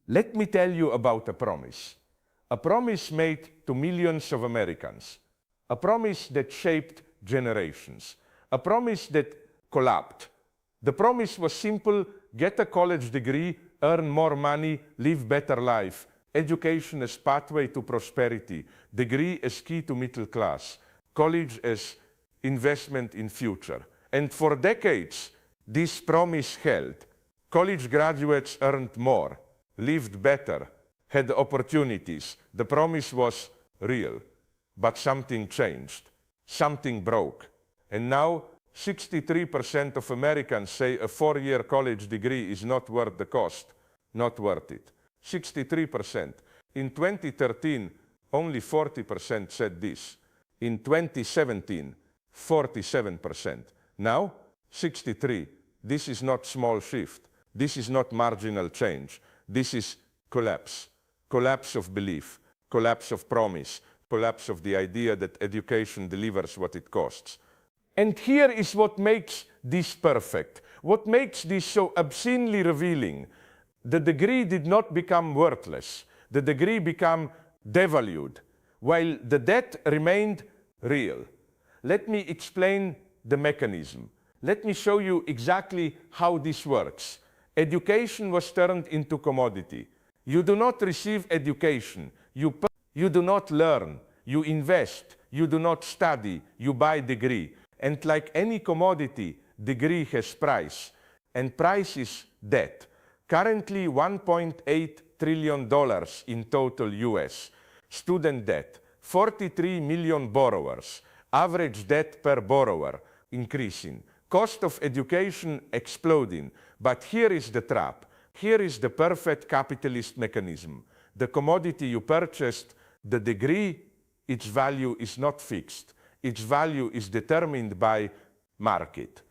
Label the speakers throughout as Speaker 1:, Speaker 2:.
Speaker 1: Let me tell you about a promise. A promise made to millions of Americans. A promise that shaped generations. A promise that collapsed. The promise was simple: get a college degree, earn more money, live better life. Education as pathway to prosperity. Degree as key to middle class. College as investment in future. And for decades, this promise held. College graduates earned more, lived better, had opportunities. The promise was real. But something changed. Something broke. And now 63% of Americans say a 4-year college degree is not worth the cost. Not worth it. 63%. In 2013, only 40% said this. In 2017, 47%. Now, 63%. This is not small shift. This is not marginal change. This is collapse. Collapse of belief. Collapse of promise. Collapse of the idea that education delivers what it costs. And here is what makes this perfect. What makes this so obscenely revealing. The degree did not become worthless. The degree became devalued, while the debt remained real. Let me explain the mechanism. Let me show you exactly how this works. Education was turned into commodity. You do not receive education. You do not learn. You invest. You do not study. You buy degree. And like any commodity, degree has price. And price is debt. Currently $1.8 trillion in total US. Student debt, 43 million borrowers. Average debt per borrower increasing. Cost of education exploding. But here is the trap. Here is the perfect capitalist mechanism. The commodity you purchased, the degree, its value is not fixed. Its value is determined by market.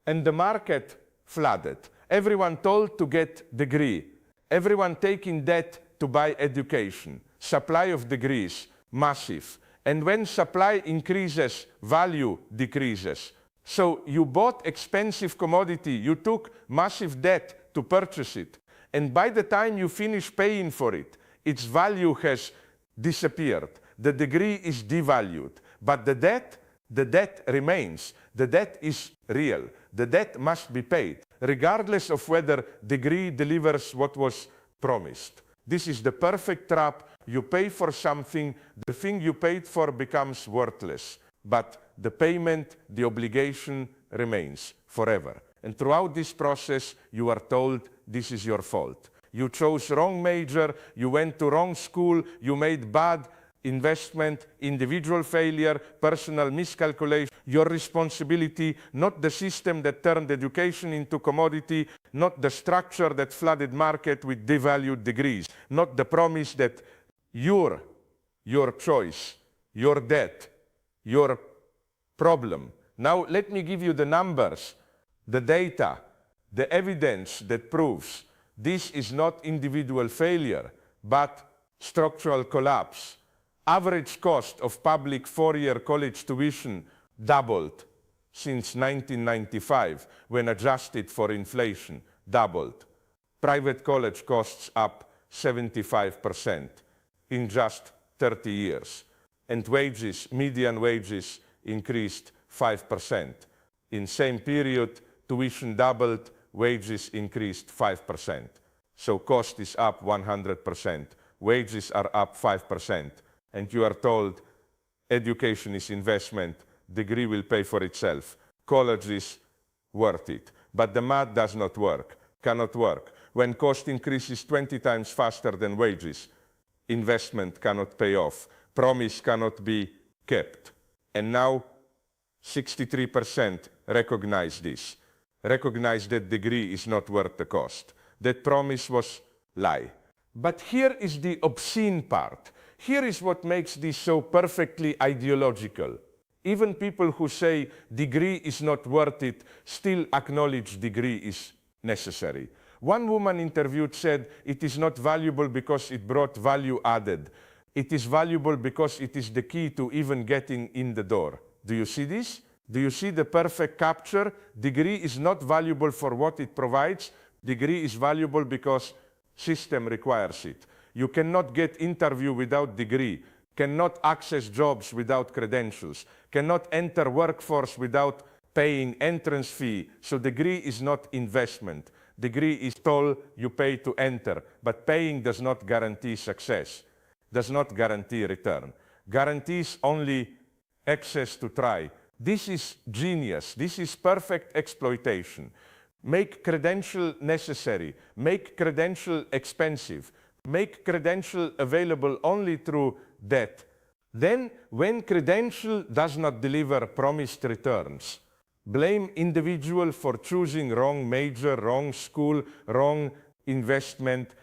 Speaker 1: And the market flooded. Everyone told to get degree. Everyone taking debt to buy education. Supply of degrees, massive. And when supply increases, value decreases. So you bought expensive commodity, you took massive debt to purchase it. And by the time you finish paying for it, its value has disappeared. The degree is devalued. But the debt remains. The debt is real. The debt must be paid, regardless of whether degree delivers what was promised. This is the perfect trap. You pay for something, the thing you paid for becomes worthless. But the payment, the obligation remains forever. And throughout this process, you are told this is your fault. You chose wrong major, you went to wrong school, you made bad investment, individual failure, personal miscalculation, your responsibility, not the system that turned education into commodity, not the structure that flooded market with devalued degrees, not the promise that your choice, your debt, your problem. Now let me give you the numbers, the data, the evidence that proves this is not individual failure, but structural collapse. Average cost of public 4-year college tuition doubled since 1995 when adjusted for inflation, doubled. Private college costs up 75% in just 30 years. And wages, median wages increased 5%. In same period, tuition doubled, wages increased 5%. So cost is up 100%, wages are up 5%. And you are told education is investment, degree will pay for itself, college is worth it. But the math does not work, cannot work. When cost increases 20 times faster than wages, investment cannot pay off, promise cannot be kept. And now 63% recognize this, recognize that degree is not worth the cost. That promise was lie. But here is the obscene part. Here is what makes this so perfectly ideological. Even people who say degree is not worth it still acknowledge degree is necessary. One woman interviewed said it is not valuable because it brought value added. It is valuable because it is the key to even getting in the door. Do you see this? Do you see the perfect capture? Degree is not valuable for what it provides. Degree is valuable because System requires it. You cannot get interview without degree, cannot access jobs without credentials, cannot enter workforce without paying entrance fee. So degree is not investment. Degree is toll you pay to enter, but paying does not guarantee success, does not guarantee return. Guarantees only access to try. This is genius. This is perfect exploitation. Make credential necessary. Make credential expensive. Make credential available only through debt. Then, when credential does not deliver promised returns, blame individual for choosing wrong major, wrong school, wrong investment.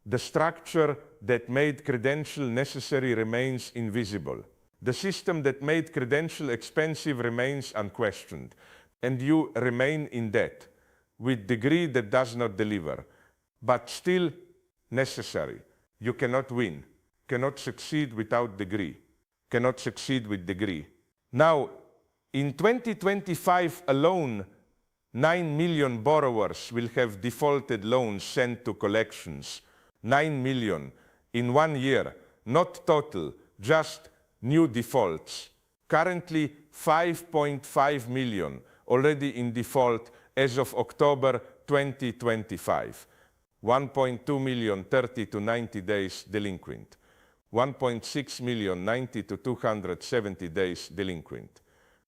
Speaker 1: The structure that made credential necessary remains invisible. The system that made credential expensive remains unquestioned, and you remain in debt with degree that does not deliver, but still necessary. You cannot win, cannot succeed without degree, cannot succeed with degree. Now, in 2025 alone, 9 million borrowers will have defaulted loans sent to collections. 9 million in 1 year, not total, just new defaults. Currently 5.5 million already in default as of October 2025. 1.2 million 30 to 90 days delinquent. 1.6 million 90 to 270 days delinquent.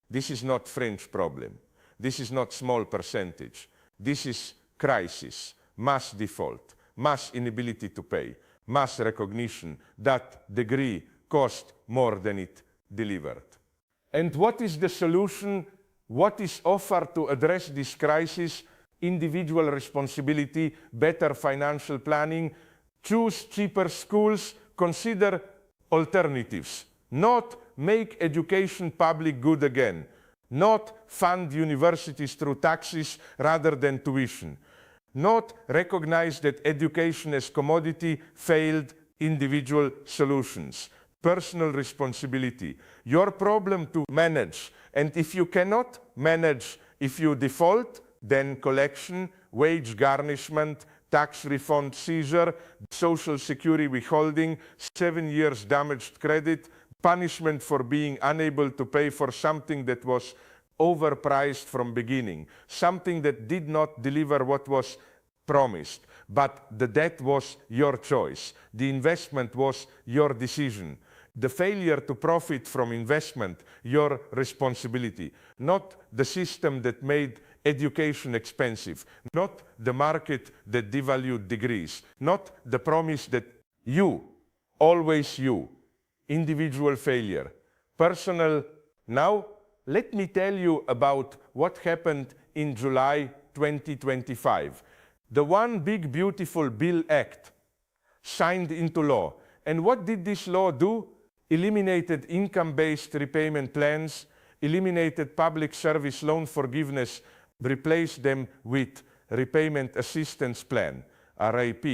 Speaker 1: This is not fringe problem. This is not small percentage. This is crisis, mass default, mass inability to pay, mass recognition that degree cost more than it delivered. And what is the solution? What is offered to address this crisis? Individual responsibility, better financial planning, choose cheaper schools, consider alternatives, not make education public good again, not fund universities through taxes rather than tuition, not recognize that education as commodity failed individual solutions, personal responsibility, your problem to manage, and if you cannot manage, if you default, then collection, wage garnishment, tax refund seizure, social security withholding, 7 years damaged credit, punishment for being unable to pay for something that was overpriced from beginning, something that did not deliver what was promised, but the debt was your choice, the investment was your decision, the failure to profit from investment, your responsibility, not the system that made education expensive, not the market that devalued degrees, not the promise that you, always you, individual failure, personal. Now, let me tell you about what happened in July 2025. The one big beautiful Bill Act signed into law. And what did this law do? Eliminated income-based repayment plans, eliminated public service loan forgiveness, replaced them with repayment assistance plan, RAP.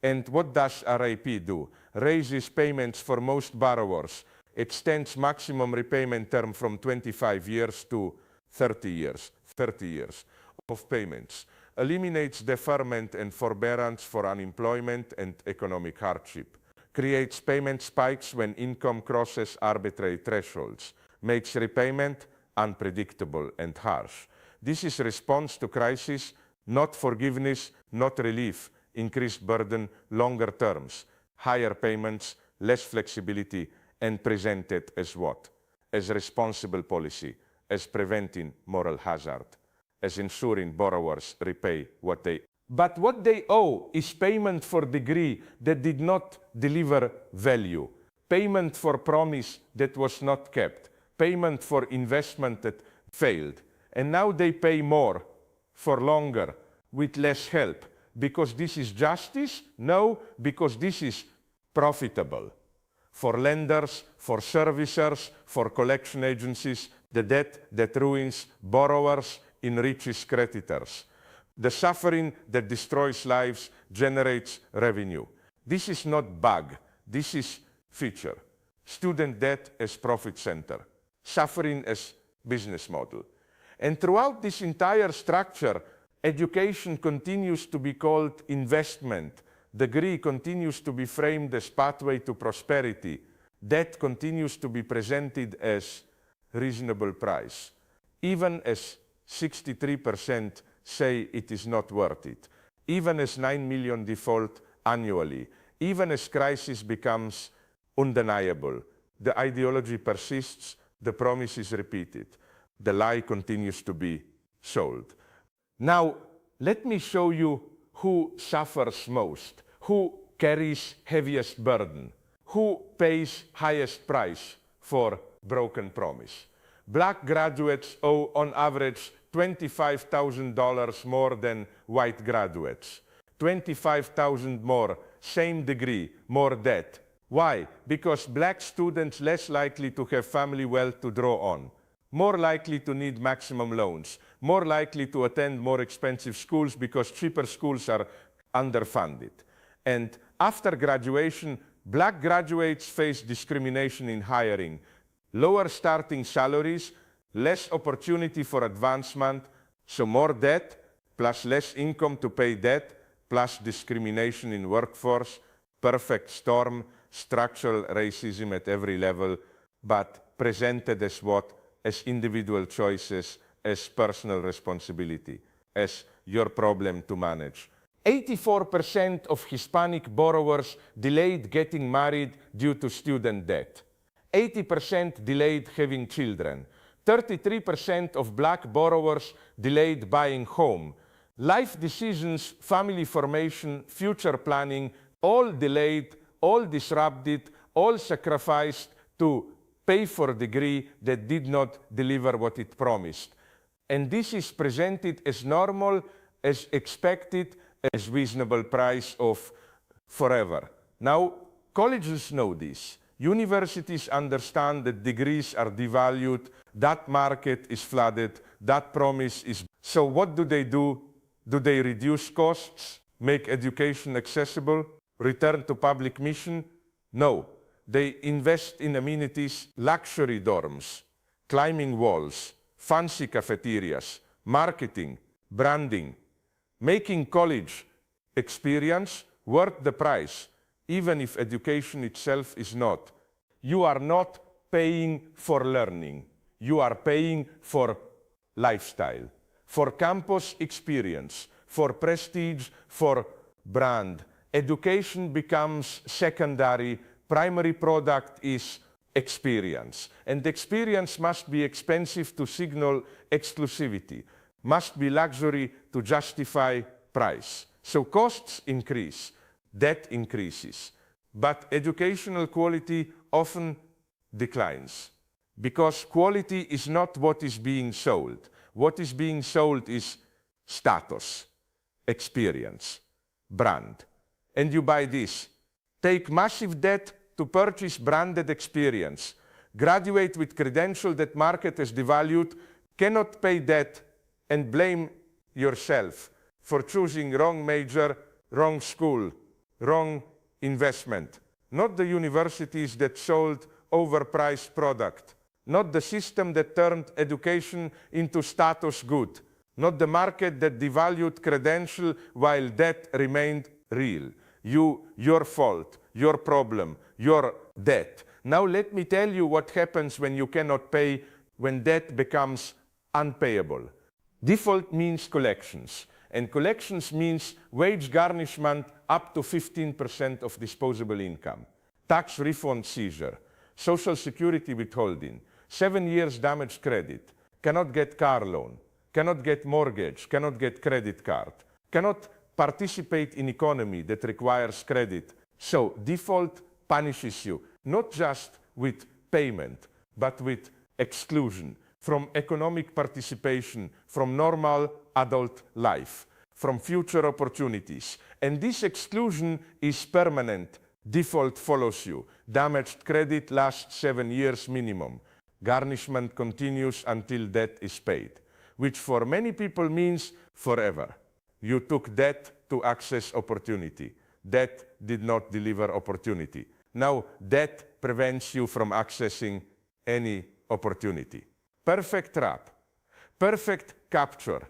Speaker 1: And what does RAP do? Raises payments for most borrowers, extends maximum repayment term from 25 years to 30 years of payments, eliminates deferment and forbearance for unemployment and economic hardship, creates payment spikes when income crosses arbitrary thresholds, makes repayment unpredictable and harsh. This is response to crisis, not forgiveness, not relief, increased burden, longer terms, higher payments, less flexibility, and presented as what? As responsible policy, as preventing moral hazard, as ensuring borrowers repay what they. But what they owe is payment for degree that did not deliver value, payment for promise that was not kept, payment for investment that failed. And now they pay more for longer with less help. Because this is justice? No, because this is profitable. For lenders, for servicers, for collection agencies, the debt that ruins borrowers enriches creditors. The suffering that destroys lives generates revenue. This is not bug, this is feature. Student debt as profit center, suffering as business model. And throughout this entire structure, education continues to be called investment, Degree continues to be framed as pathway to prosperity. Debt continues to be presented as reasonable price, even as 63% say it is not worth it, even as 9 million default annually, even as crisis becomes undeniable. The ideology persists, the promise is repeated, the lie continues to be sold. Now, let me show you who suffers most, who carries heaviest burden, who pays highest price for broken promise. Black graduates owe on average $25,000 more than white graduates. 25,000 more, same degree, more debt. Why? Because black students less likely to have family wealth to draw on, more likely to need maximum loans, more likely to attend more expensive schools because cheaper schools are underfunded. And after graduation, black graduates face discrimination in hiring, lower starting salaries, less opportunity for advancement, so more debt, plus less income to pay debt, plus discrimination in workforce, perfect storm, structural racism at every level, but presented as what? As individual choices, as personal responsibility, as your problem to manage. 84% of Hispanic borrowers delayed getting married due to student debt. 80% delayed having children. 33% of black borrowers delayed buying home. Life decisions, family formation, future planning, all delayed, all disrupted, all sacrificed to pay for a degree that did not deliver what it promised. And this is presented as normal, as expected, as reasonable price of forever. Now, colleges know this. Universities understand that degrees are devalued, that market is flooded, that promise is... So what do? Do they reduce costs, make education accessible, return to public mission? No. They invest in amenities, luxury dorms, climbing walls, fancy cafeterias, marketing, branding, making college experience worth the price, even if education itself is not. You are not paying for learning. You are paying for lifestyle, for campus experience, for prestige, for brand. Education becomes secondary. Primary product is experience. And experience must be expensive to signal exclusivity, must be luxury to justify price. So costs increase, debt increases, but educational quality often declines because quality is not what is being sold. What is being sold is status, experience, brand. And you buy this. Take massive debt to purchase branded experience. Graduate with credential that market has devalued, cannot pay debt, and blame yourself for choosing wrong major, wrong school, wrong investment. Not the universities that sold overpriced product. Not the system that turned education into status good. Not the market that devalued credential while debt remained real. Your fault, your problem, your debt. Now let me tell you what happens when you cannot pay, when debt becomes unpayable. Default means collections, and collections means wage garnishment up to 15% of disposable income, tax refund seizure, social security withholding, 7 years damaged credit, cannot get car loan, cannot get mortgage, cannot get credit card, cannot participate in economy that requires credit. So default punishes you, not just with payment, but with exclusion from economic participation, from normal adult life, from future opportunities. And this exclusion is permanent. Default follows you. Damaged credit lasts 7 years minimum. Garnishment continues until debt is paid, which for many people means forever. You took debt to access opportunity. Debt did not deliver opportunity. Now, debt prevents you from accessing any opportunity. Perfect trap, perfect capture.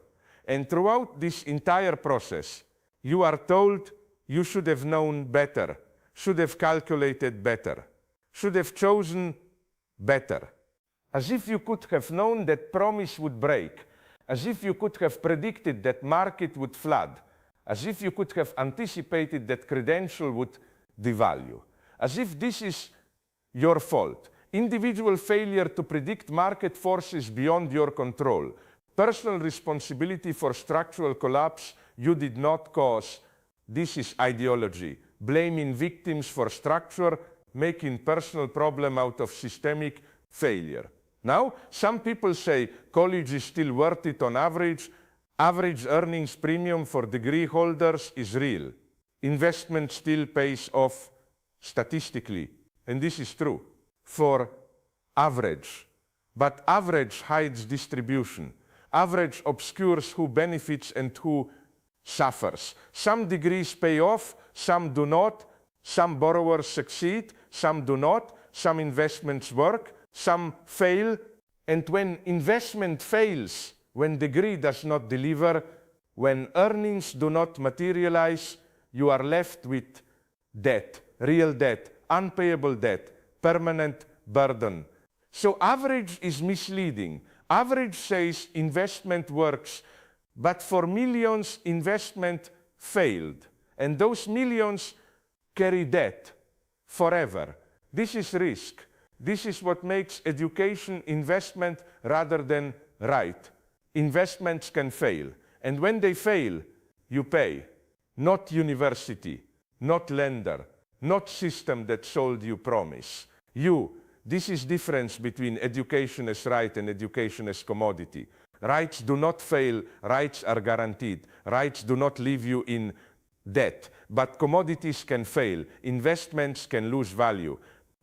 Speaker 1: And throughout this entire process, you are told you should have known better, should have calculated better, should have chosen better. As if you could have known that promise would break, as if you could have predicted that market would flood, as if you could have anticipated that credential would devalue, as if this is your fault. Individual failure to predict market forces beyond your control, personal responsibility for structural collapse you did not cause. This is ideology, blaming victims for structure, making personal problem out of systemic failure. Now, some people say college is still worth it on average. Average earnings premium for degree holders is real. Investment still pays off statistically, and this is true for average. But average hides distribution. Average obscures who benefits and who suffers. Some degrees pay off, some do not. Some borrowers succeed, some do not. Some investments work, some fail. And when investment fails, when degree does not deliver, when earnings do not materialize, you are left with debt, real debt, unpayable debt, permanent burden. So average is misleading. Average says investment works, but for millions, investment failed. And those millions carry debt forever. This is risk. This is what makes education investment rather than right. Investments can fail. And when they fail, you pay. Not university, not lender, not system that sold you promise. You. This is difference between education as right and education as commodity. Rights do not fail, rights are guaranteed. Rights do not leave you in debt. But commodities can fail, investments can lose value.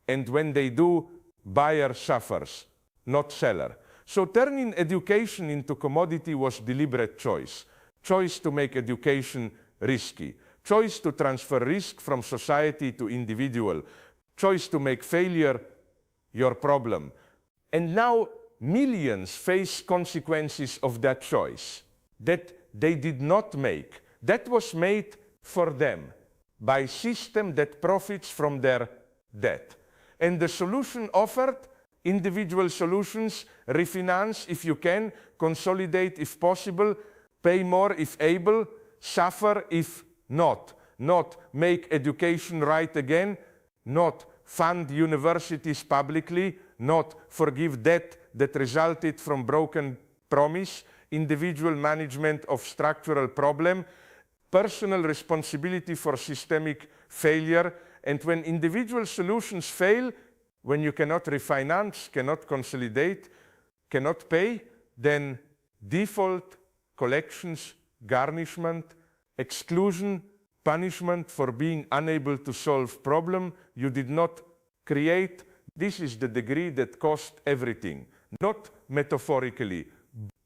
Speaker 1: And when they do, buyer suffers, not seller. So turning education into commodity was deliberate choice. Choice to make education risky. Choice to transfer risk from society to individual. Choice to make failure your problem. And now millions face consequences of that choice that they did not make. That was made for them by system that profits from their debt. And the solution offered, individual solutions, refinance if you can, consolidate if possible, pay more if able, suffer if not. Not make education right again, not fund universities publicly, not forgive debt that resulted from broken promise, individual management of structural problem, personal responsibility for systemic failure. And when individual solutions fail, when you cannot refinance, cannot consolidate, cannot pay, then default, collections, garnishment, exclusion, punishment for being unable to solve problem you did not create. This is the degree that cost everything, not metaphorically,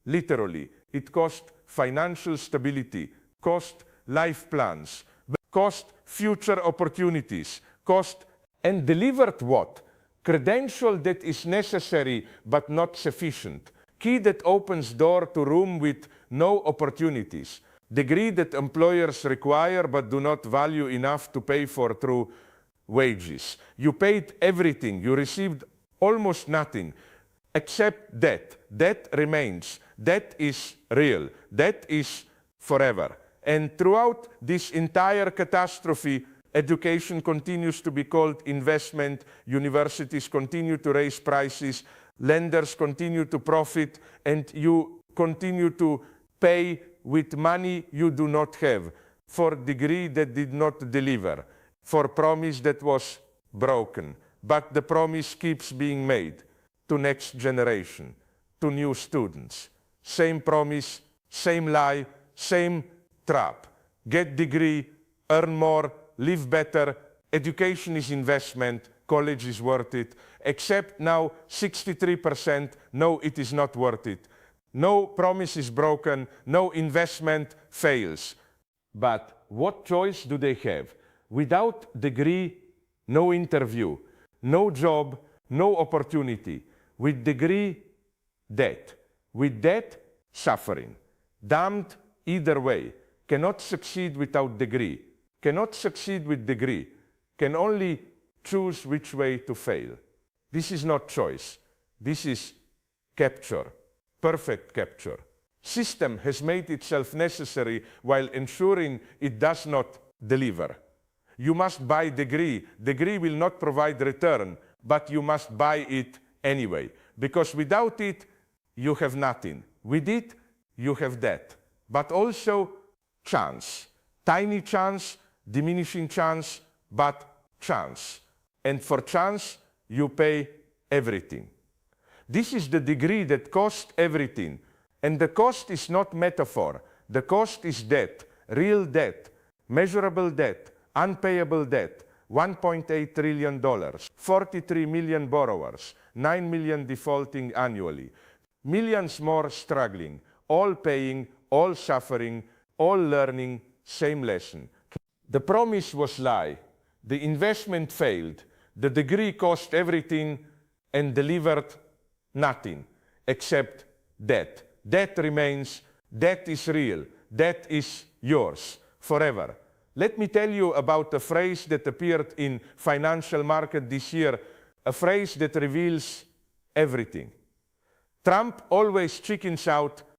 Speaker 1: literally. It cost financial stability, cost life plans, cost future opportunities, cost and delivered what? Credential that is necessary but not sufficient. Key that opens door to room with no opportunities. Degree that employers require but do not value enough to pay for through wages. You paid everything, you received almost nothing except debt. Debt remains. Debt is real. Debt is forever. And throughout this entire catastrophe, education continues to be called investment, universities continue to raise prices, lenders continue to profit, and you continue to pay with money you do not have, for degree that did not deliver, for promise that was broken. But the promise keeps being made to next generation, to new students. Same promise, same lie, same trap. Get degree, earn more, live better, education is investment, college is worth it, except now 63%, no, it is not worth it. No promise is broken, no investment fails. But what choice do they have? Without degree, no interview, no job, no opportunity. With degree, debt. With debt, suffering. Damned either way. Cannot succeed without degree. cannot succeed with degree, can only choose which way to fail. This is not choice. This is capture, perfect capture. System has made itself necessary while ensuring it does not deliver. You must buy degree. Degree will not provide return, but you must buy it anyway. Because without it, you have nothing. With it, you have debt. But also chance. Tiny chance, diminishing chance, but chance. And for chance, you pay everything. This is the degree that costs everything. And the cost is not metaphor. The cost is debt, real debt, measurable debt, unpayable debt, $1.8 trillion, 43 million borrowers, 9 million defaulting annually, millions more struggling, all paying, all suffering, all learning, same lesson. The promise was lie. The investment failed. The degree cost everything and delivered nothing except debt. Debt remains, debt is real, debt is yours forever. Let me tell you about a phrase that appeared in Financial Market this year, a phrase that reveals everything. Trump always chickens out